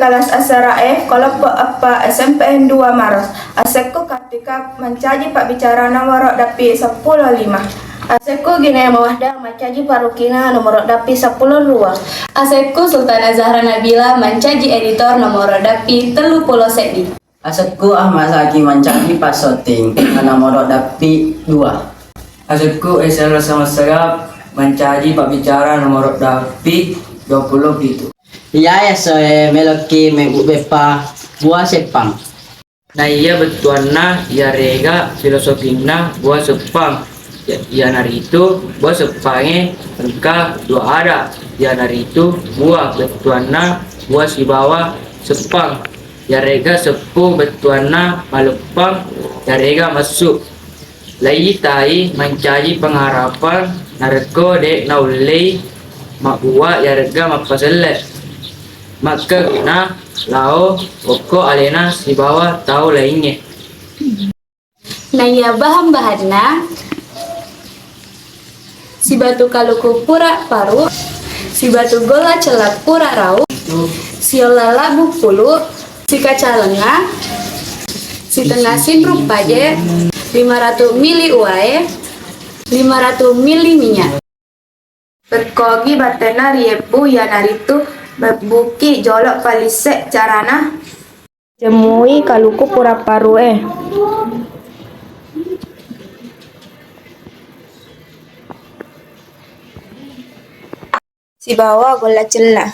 kelas asara F kelompok apa SMPN 2 Maros. Asekku ketika mencaji Pak bicara nomor dapi 10.5. Asekku gina mawahda mencaji Parukina nomor dapi 10.2. Asekku Sultana Zahra Nabila mencaji editor nomor dapi 30 sedi. Asekku Ahmad Zaki mencaji pasoting nomor dapi 2. Asekku Esel sama Serap mencaji Pak bicara nomor dapi 20 gitu. Iya soe meloki bepa buah sepang. Nah iya betuanna ya rega filosofina buah sepang. Ya nari itu buah sepange engka dua ada. Ya nari itu buah betuanna buah si bawah sepang. Ya rega sepuh betuanna malupang. Ya rega masuk. Lai tai mencaji pengharapan narko de naulei makua ya rega mapasele. Maka guna lao pokok alena si bawah tahu lainnya. Naya bahan-bahanna si batu kaluku pura paru, si batu gola celak pura rau, si olala bupulu, si kaca lengah, si tengah simruk paje, 500 mili uae, 500 mili minyak. Petkogi batena riepu ya naritu buki jolok palisek carana jemui kaluku pura paru si bawah gola celah.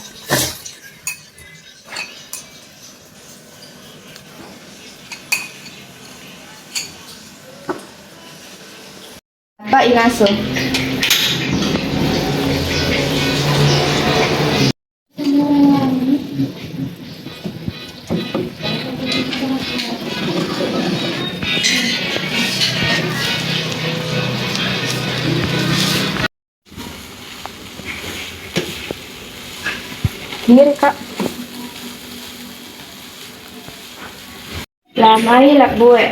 Pak Inaso. Kiri kak. Lamai lak bue.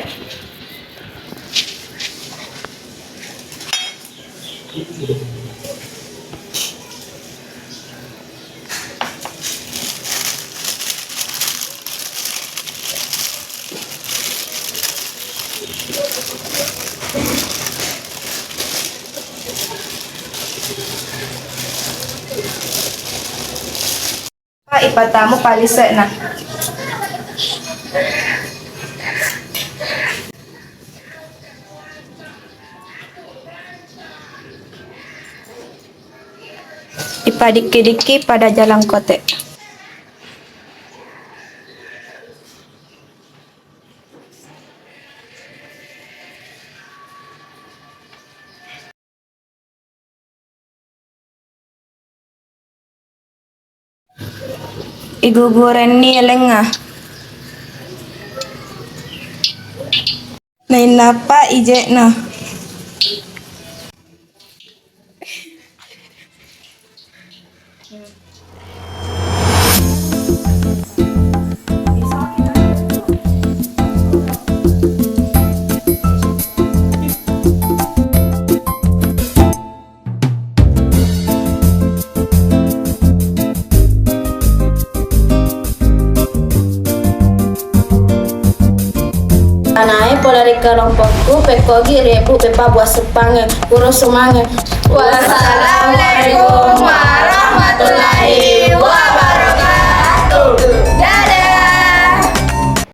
Pak ipatamu palisek nah. Ipa diki-diki pada jalan kote. Igu goreni elengah. Nain napa ije nah. Anae polari kelompokku pekogi rebu pepa buah sepange urus semange. Wassalamualaikum